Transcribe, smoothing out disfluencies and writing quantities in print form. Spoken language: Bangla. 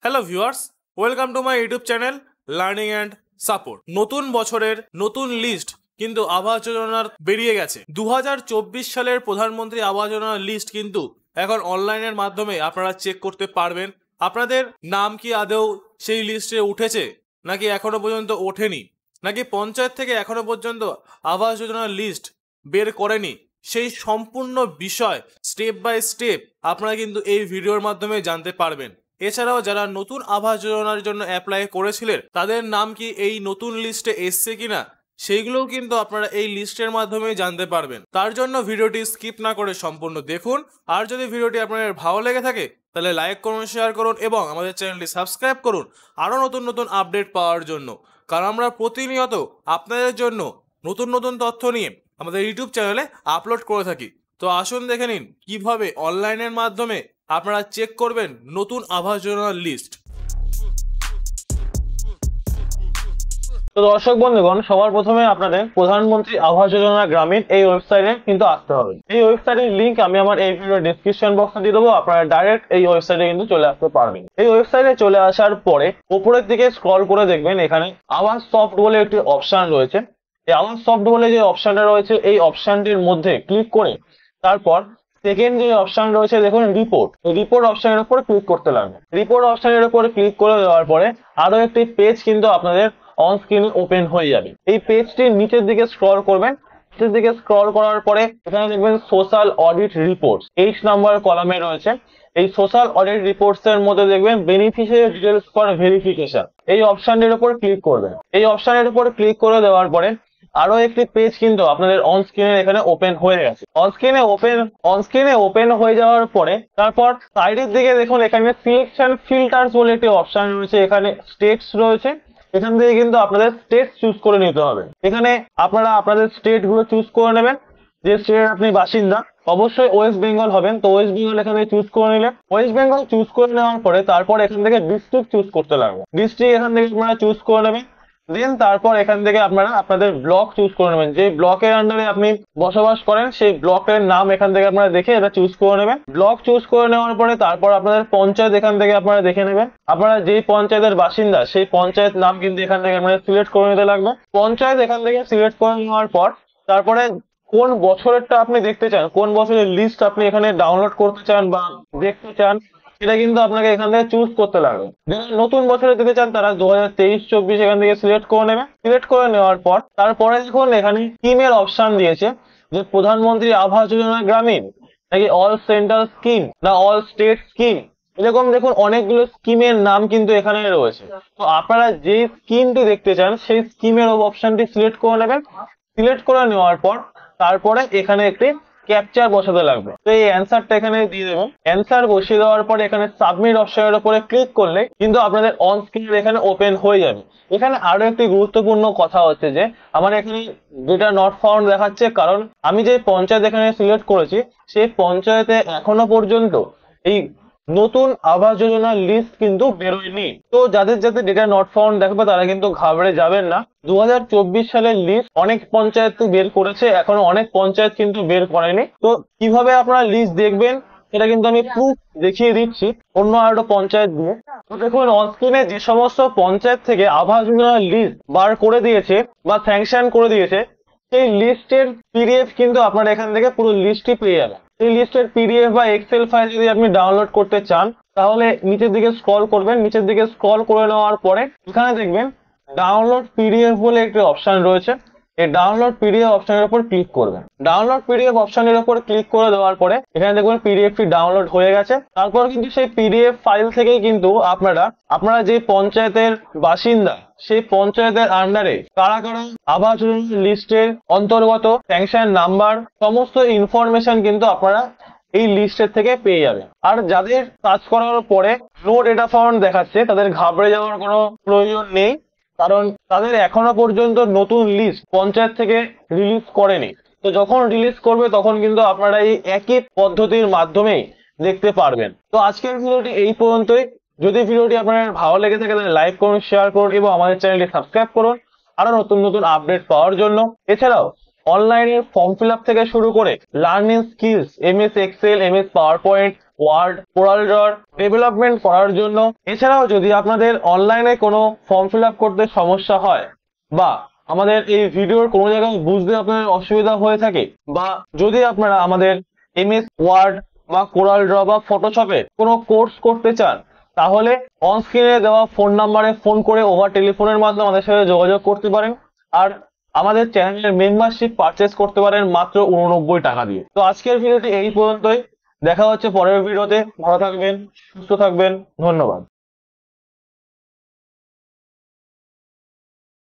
Hello viewers, welcome to my YouTube channel learning and support. নতুন বছরের নতুন লিস্ট কিন্তু আবাস যোজনার বেরিয়ে গেছে। 2024 সালের প্রধানমন্ত্রী আবাস যোজনার লিস্ট কিন্তু এখন অনলাইনের মাধ্যমে আপনারা চেক করতে পারবেন। আপনাদের নাম কি আদৌ সেই লিস্টে উঠেছে নাকি এখনো পর্যন্ত ওঠেনি, নাকি পঞ্চায়েত থেকে এখনো পর্যন্ত আবাস যোজনার লিস্ট বের করেনি, সেই সম্পূর্ণ বিষয় স্টেপ বাই স্টেপ আপনারা কিন্তু এই ভিডিওর মাধ্যমে জানতে পারবেন। এছাড়াও যারা নতুন আবাস যোজনার জন্য অ্যাপ্লাই করেছিলেন তাদের নাম কি এই নতুন লিস্টে এসছে কিনা সেইগুলোও কিন্তু আপনারা এই লিস্টের মাধ্যমে জানতে পারবেন। তার জন্য ভিডিওটি স্কিপ না করে সম্পূর্ণ দেখুন। আর যদি ভিডিওটি আপনাদের ভালো লেগে থাকে তাহলে লাইক করুন, শেয়ার করুন এবং আমাদের চ্যানেলটি সাবস্ক্রাইব করুন আরও নতুন নতুন আপডেট পাওয়ার জন্য, কারণ আমরা প্রতিনিয়ত আপনাদের জন্য নতুন নতুন তথ্য নিয়ে আমাদের ইউটিউব চ্যানেলে আপলোড করে থাকি। তো আসুন দেখে নিন কিভাবে অনলাইনের মাধ্যমে আপনারা চেক করবেন নতুন আবাস যোজনার লিস্ট। তো দর্শক বন্ধুগণ, সবার প্রথমে আপনাদের প্রধানমন্ত্রী আবাস যোজনা গ্রামীণ এই ওয়েবসাইটে কিন্তু আসতে হবে। এই ওয়েবসাইটের লিংক আমি আমার এই ভিডিওর ডেসক্রিপশন বক্সে দিয়ে দেবো, আপনারা ডাইরেক্ট এই ওয়েবসাইটে কিন্তু চলে আসতে পারবেন। এই ওয়েবসাইটে চলে আসার পরে উপরের দিকে স্ক্রল করে দেখবেন এখানে আবাস সফট বলে একটি অপশন রয়েছে। এই আবাস সফট বলে যে অপশনটা রয়েছে এই অপশনটির মধ্যে ক্লিক করে তারপর সেকেন্ড যে অপশন রয়েছে দেখুন রিপোর্ট, রিপোর্ট অপশনের উপর ক্লিক করতে লাগবে। রিপোর্ট অপশনের উপর ক্লিক করে দেওয়ার পরে আরো একটি পেজ কিন্তু আপনাদের অন স্ক্রিনে ওপেন হয়ে যাবে। এই পেজটির নিচের দিকে স্ক্রল করবেন, নিচের দিকে স্ক্রল করার পরে এখানে দেখবেন সোশ্যাল অডিট রিপোর্টস 8 নম্বর কলামে রয়েছে। এই সোশ্যাল অডিট রিপোর্টস এর মধ্যে দেখবেন বেনিফিশিয়ারি ডিটেলস ফর ভেরিফিকেশন, এই অপশনটির উপর ক্লিক করবেন। এই অপশনের উপর ক্লিক করে দেওয়ার পরে আরো একটি পেজ কিন্তু আপনাদের অন স্ক্রিনে এখানে ওপেন হয়ে গেছে। অন স্ক্রিনে ওপেন হয়ে যাওয়ার পরে তারপর সাইডের দিকে দেখুন এখানে সিলেকশন ফিল্টার্স বলে একটি অপশন রয়েছে, এখানে স্টেটস রয়েছে। এখান থেকে কিন্তু আপনাদের স্টেট চুজ করে নিতে হবে। এখানে আপনারা আপনাদের স্টেট গুলো চুজ করে নেবেন, যে স্টেট আপনি বাসিন্দা। অবশ্যই ওয়েস্ট বেঙ্গল হবেন, তো ওয়েস্ট বেঙ্গল এখানে চুজ করে নিলেন। ওয়েস্ট বেঙ্গল চুজ করে নেওয়ার পরে তারপর এখান থেকে ডিস্ট্রিক্ট চুজ করতে লাগবে। ডিস্ট্রিক্ট এখান থেকে আপনারা চুজ করে নেবেন। দেন তারপর এখান থেকে আপনারা আপনাদের ব্লক চুজ করে নেবেন, যে ব্লকের আন্ডারে আপনি বসবাস করেন সেই ব্লকের নাম এখান থেকে আপনারা দেখে এটা চুজ করে নেবেন। ব্লক চুজ করে নেওয়ার পরে তারপর আপনাদের পঞ্চায়েত এখান থেকে আপনারা দেখে নেবেন। আপনারা যেই পঞ্চায়েতের বাসিন্দা সেই পঞ্চায়েত নাম কিন্তু এখান থেকে আপনারা সিলেক্ট করে নিতে লাগবে। পঞ্চায়েত এখান থেকে সিলেক্ট করে নেওয়ার পর তারপরে কোন বছরেরটা আপনি দেখতে চান, কোন বছরের লিস্ট আপনি এখানে ডাউনলোড করতে চান বা দেখতে চান, এটা কিন্তু আপনাকে এখান থেকে চুজ করতে লাগবে। যারা নতুন বছরে দিতে চান তারা 2023-24 এখান থেকে সিলেক্ট করে নেবে। সিলেক্ট করে নেওয়ার পর তারপরে দেখুন এখানে স্কিমের অপশন দিয়েছে, যে প্রধানমন্ত্রী আবাস যোজনা গ্রামীণ নাকি অল সেন্ট্রাল স্কিম না অল স্টেট স্কিম, এরকম দেখুন অনেকগুলো স্কিমের নাম কিন্তু এখানে রয়েছে। তো আপনারা যে স্কিমটি দেখতে চান সেই স্কিমের অপশনটি সিলেক্ট করে নেবেন। সিলেক্ট করে নেওয়ার পর তারপরে এখানে একটি ক্যাপচার বসাতে লাগবে। তো এই অ্যান্সারটা এখানে দিয়ে দেবেন। অ্যান্সার বসিয়ে দেওয়ার পরে এখানে সাবমিট অপশনের উপরে ক্লিক করলে কিন্তু আপনাদের অন স্ক্রিন এখানে ওপেন হয়ে যাবে। এখানে আরো একটি গুরুত্বপূর্ণ কথা হচ্ছে যে আমার এখানে যেটা নট ফাউন্ড দেখাচ্ছে, কারণ আমি যে পঞ্চায়েত এখানে সিলেক্ট করেছি সেই পঞ্চায়েতে এখনো পর্যন্ত এই নতুন আবাস যোজনার লিস্ট কিন্তু বেরোয়নি। তো যাদের যাদের ডেটা নট ফাউন্ড দেখাবে তারা কিন্তু ঘাবড়ে যাবেন না। 2024 সালের লিস্ট অনেক পঞ্চায়েত বের করেছে, এখনো অনেক পঞ্চায়েত কিন্তু বের করেনি। তো কিভাবে আপনারা লিস্ট দেখবেন এটা কিন্তু আমি প্রুফ দেখিয়ে দিচ্ছি অন্য আরো পঞ্চায়েত দিয়ে। তো দেখুন অন স্ক্রিনে যে সমস্ত পঞ্চায়েত থেকে আবাস যোজনার লিস্ট বার করে দিয়েছে বা স্যাংশন করে দিয়েছে সেই লিস্টের পিডিএফ কিন্তু আপনারা এখান থেকে পুরো লিস্টই পেয়ে যাবেন। এই লিস্টের পিডিএফ বা এক্সেল ফাইল যদি আপনি ডাউনলোড করতে চান তাহলে নিচের দিকে স্ক্রল করবেন। নিচের দিকে স্ক্রল করে নেওয়ার পরে এখানে দেখবেন ডাউনলোড পিডিএফ বলে একটি অপশন রয়েছে। এই ডাউনলোড পিডিএফ অপশনের উপর ক্লিক করবেন। ডাউনলোড পিডিএফ অপশনের উপর ক্লিক করে দেওয়ার পরে এখানে দেখবেন পিডিএফটি ডাউনলোড হয়ে গেছে। তারপর কিন্তু সেই পিডিএফ ফাইল থেকেই কিন্তু আপনারা যে পঞ্চায়েতের বাসিন্দা সেই পঞ্চায়েতের আন্ডারে কারা কারা আবাস যোজনা লিস্টের অন্তর্গত, স্যাংশন নাম্বার, সমস্ত ইনফরমেশন কিন্তু আপনারা এই লিস্টের থেকে পেয়ে যাবেন। আর যাদের সার্চ করার পরে নো ডেটা ফাউন্ড দেখাচ্ছে তাদের ঘাবড়ে যাওয়ার কোনো প্রয়োজন নেই, কারণ তাদের এখনো পর্যন্ত নতুন লিস্ট পঞ্চায়েত থেকে রিলিজ করেনি। তো যখন রিলিজ করবে তখন কিন্তু আপনারা এই একই পদ্ধতির মাধ্যমেই দেখতে পারবেন। তো আজকের ভিডিওটি এই পর্যন্তই। যদি ভিডিওটি আপনার ভালো লেগে থাকে তাহলে লাইক করুন, শেয়ার করুন এবং আমাদের চ্যানেলটি সাবস্ক্রাইব করুন আরো নতুন নতুন আপডেট পাওয়ার জন্য। এছাড়াও অনলাইনে ফর্ম ফিল আপ থেকে শুরু করে learning skills, MS Excel, MS PowerPoint, Word, CorelDRAW development করার জন্য। এছাড়াও যদি আপনাদের অনলাইনে কোনো ফর্ম ফিল আপ করতে সমস্যা হয় বা আমাদের এই ভিডিওর কোনো জায়গায় বুঝতে আপনাদের অসুবিধা হয়ে থাকে, বা যদি আপনারা আমাদের এমএস ওয়ার্ড বা কোরাল ড্র বা ফটোশপে কোনো কোর্স করতে চান, তাহলে অন স্ক্রিনে দেওয়া ফোন নাম্বারে ফোন করে ওভার টেলিফোনের মাধ্যমে আমাদের সাথে যোগাযোগ করতে পারেন। আর আমাদের চ্যানেলের মেম্বারশিপ পারচেস করতে পারেন মাত্র 89 টাকা দিয়ে। তো আজকের ভিডিওটি এই পর্যন্তই। দেখা হচ্ছে পরের ভিডিওতে। ভালো থাকবেন, সুস্থ থাকবেন, ধন্যবাদ।